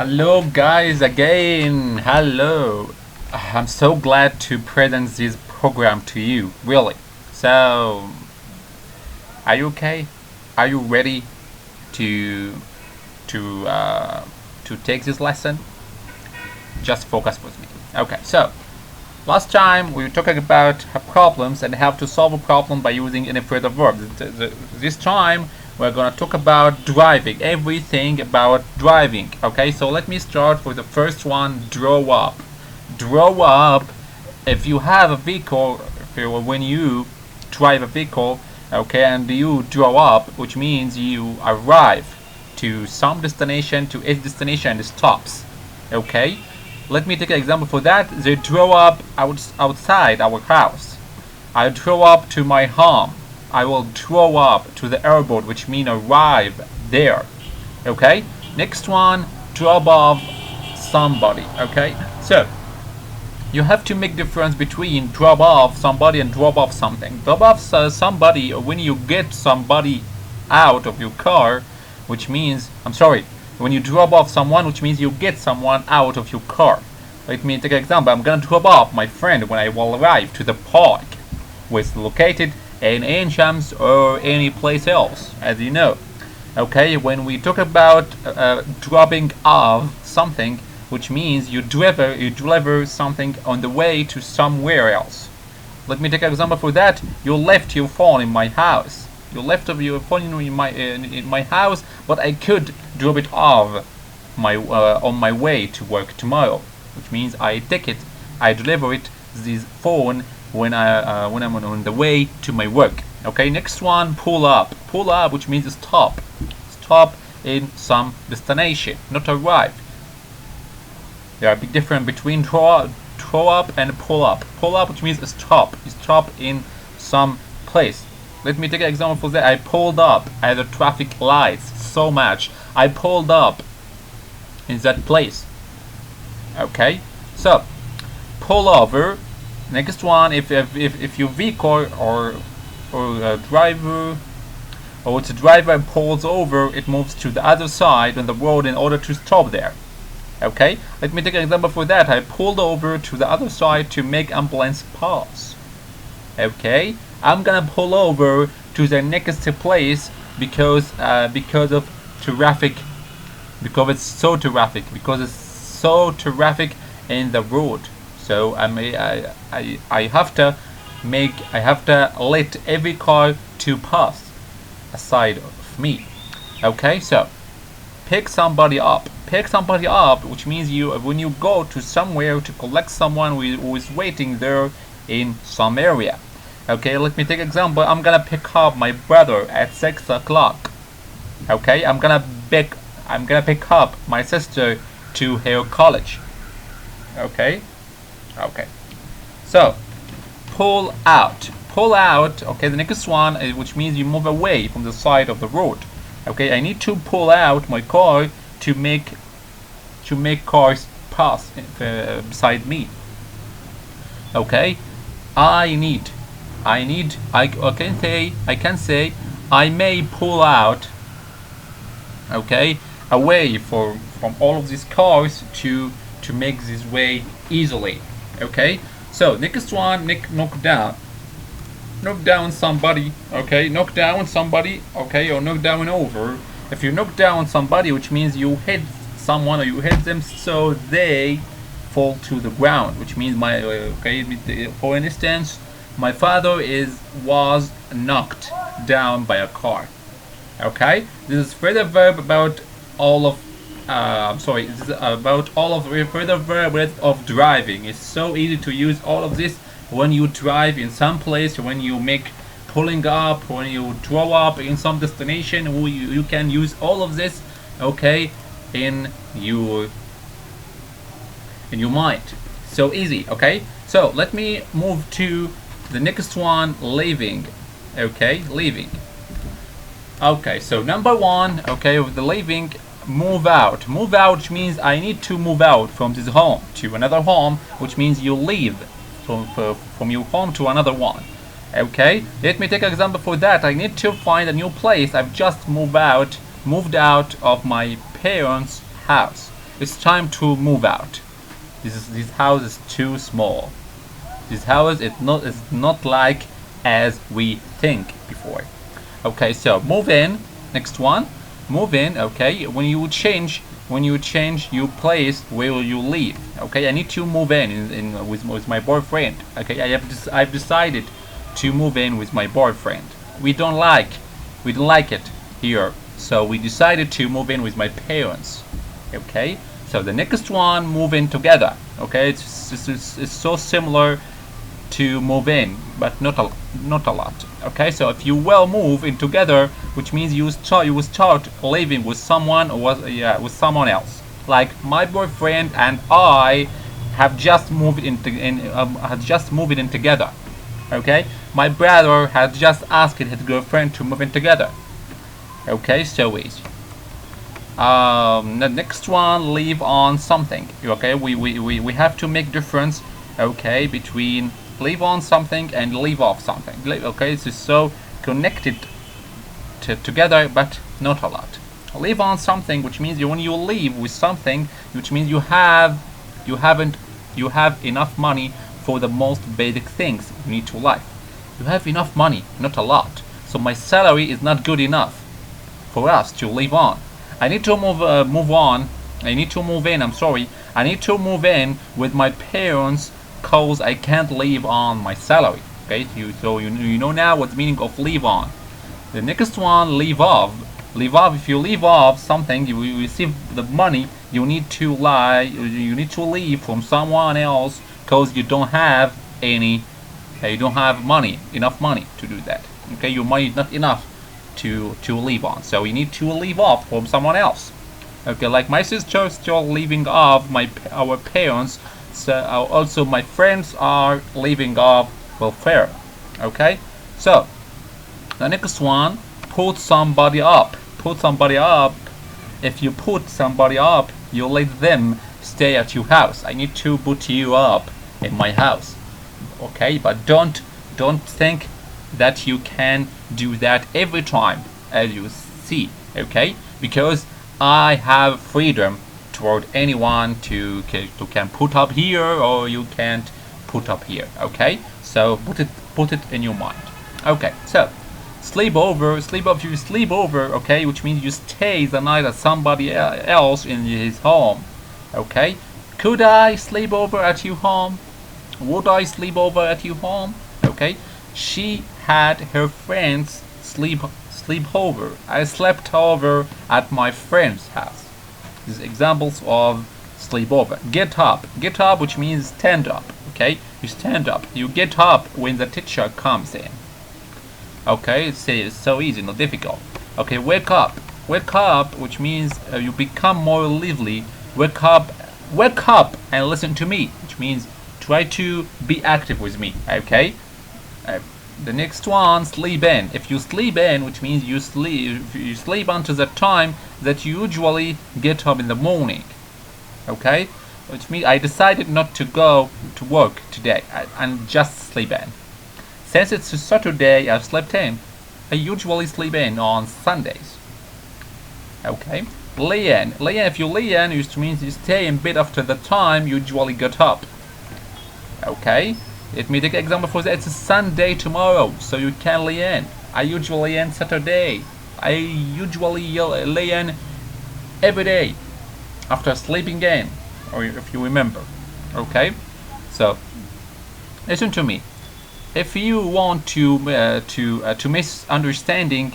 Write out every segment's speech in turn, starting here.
Hello guys again. Hello. I'm so glad to present this program to you. Really. So, are you okay? Are you ready to to uh, to take this lesson? Just focus with me. Okay. So, last time we were talking about problems and how to solve a problem by using any further verb. This time we're gonna talk about driving, everything about driving. Okay, so let me start with the first one, draw up. Draw up, if you have a vehicle, when you drive a vehicle, okay, and you draw up, which means you arrive to some destination, to its destination, and stops. Okay, let me take an example for that. They draw up outside our house. I draw up to my home. I will draw up to the airport, which means arrive there. Okay, next one, drop off somebody. Okay, so you have to make difference between drop off somebody and drop off something. Drop off somebody when you get somebody out of your car, which means, I'm sorry, when you drop off someone, which means you get someone out of your car. Let me take an example. I'm gonna drop off my friend when I will arrive to the park, which is located in Shams or any place else, as you know. Okay, when we talk about dropping off something, which means you deliver something on the way to somewhere else. Let me take an example for that. You left your phone in my house. You left your phone in my house, but I could drop it off on my way to work tomorrow, which means I take it, I deliver it, this phone, when I'm on the way to my work. Okay, next one, pull up. Pull up, which means stop. Stop in some destination, not arrive. There are a big difference between draw up and pull up. Pull up, which means stop. Stop in some place. Let me take an example for that. I pulled up at the traffic lights so much. I pulled up in that place. Okay, so pull over. Next one, if your vehicle or a driver or it's a driver pulls over, it moves to the other side on the road in order to stop there. Okay, let me take an example for that. I pulled over to the other side to make ambulance pass. Okay, I'm gonna pull over to the next place because of traffic, because it's so traffic in the road. So I have to let every car to pass aside of me. Okay, so pick somebody up. Pick somebody up, which means when you go to somewhere to collect someone who is waiting there in some area. Okay, let me take an example. I'm gonna pick up my brother at 6 o'clock. Okay, I'm gonna pick up my sister to her college. Okay. Okay, so pull out. Pull out. Okay, the next one, which means you move away from the side of the road. Okay, I need to pull out my car to make cars pass beside me. Okay, I can say I may pull out. Okay, away from all of these cars to make this way easily. Okay, so next one, knock down somebody. Okay, knock down somebody. Okay, or knock down over. If you knock down somebody, which means you hit someone or you hit them so they fall to the ground, which means for instance, my father was knocked down by a car. Okay, this is further verb about all of this is about all of the further verb of driving. It's so easy to use all of this when you drive in some place, when you make pulling up, when you draw up in some destination. You can use all of this, okay, in your mind. So easy. Okay, so let me move to the next one, leaving. Okay, leaving. Okay, so number one, okay, with the leaving, move out. Move out, which means I need to move out from this home to another home, which means you leave from your home to another one. Okay, let me take an example for that. I need to find a new place. I've just moved out of my parents' house. it's time to move out. This house is too small. This house is not like as we think before. Okay, so move in. Next one, move in. Okay, when you change your place, where will you live? Okay, I need to move in with my boyfriend. Okay, I've decided to move in with my boyfriend. We don't like it here, so we decided to move in with my parents. Okay, so the next one, move in together. Okay, it's so similar to move in, but not a lot. Okay, so if you will move in together, which means you will start living with someone or with someone else. Like my boyfriend and I have just moved in together. Okay, my brother has just asked his girlfriend to move in together. Okay, so easy. The next one, live on something. Okay, we have to make difference, okay, between live on something and live off something. Okay, it's so connected together, but not a lot. Live on something, which means when you live with something, which means you have enough money for the most basic things you need to live. You have enough money, not a lot. So my salary is not good enough for us to live on. I need to move on. I need to move in. I'm sorry. I need to move in with my parents, cause I can't live on my salary. Okay, so you know now what's the meaning of live on. The next one, live off. Live off. If you live off something, you receive the money. You need to leave from someone else, cause you don't have any. You don't have enough money to do that. Okay, your money is not enough to live on, so you need to live off from someone else. Okay, like my sister still living off our parents. So also my friends are living off welfare. Okay, so the next one, put somebody up. Put somebody up. If you put somebody up, you let them stay at your house. I need to put you up in my house. Okay, but don't think that you can do that every time, as you see. Okay, because I have freedom toward anyone to can put up here, or you can't put up here. Okay, so put it in your mind. Okay, so sleep over. You sleep over. Okay, which means you stay the night at somebody else in his home. Okay, could I sleep over at your home? Would I sleep over at your home? Okay, she had her friends sleep over. I slept over at my friend's house. These examples of sleep over. Get up, which means stand up. Okay, you stand up. You get up when the teacher comes in. Okay, it's so easy, not difficult. Okay, wake up, which means you become more lively. Wake up and listen to me, which means try to be active with me. Okay. The next one, sleep in. If you sleep in, which means you sleep until the time that you usually get up in the morning. Okay, which means I decided not to go to work today and just sleep in. Since it's a Saturday, I slept in. I usually sleep in on Sundays. Okay, lay in. If you lay in, it means you stay in bed after the time you usually get up. Okay, let me take an example for that. It's a Sunday tomorrow, so you can lay in. I usually lay in Saturday. I usually lay in every day after sleeping in, or if you remember. Okay, so listen to me. If you want to misunderstanding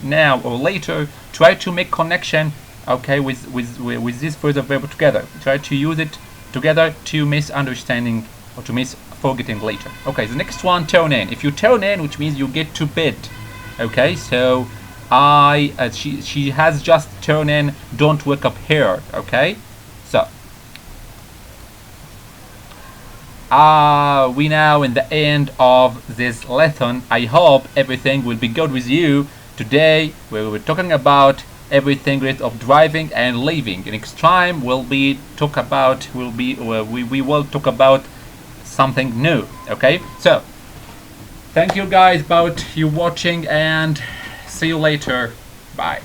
now or later, try to make connection. Okay, with this phrasal verb together. Try to use it together to misunderstanding or to forgetting later. Okay, the next one, turn in. If you turn in, which means you get to bed. Okay, so she has just turned in. Don't wake up here. Okay, so we now in the end of this lesson. I hope everything will be good with you. Today we were talking about everything related of driving and leaving. Next time we will talk about something new. Okay, so thank you guys about you watching, and see you later. Bye.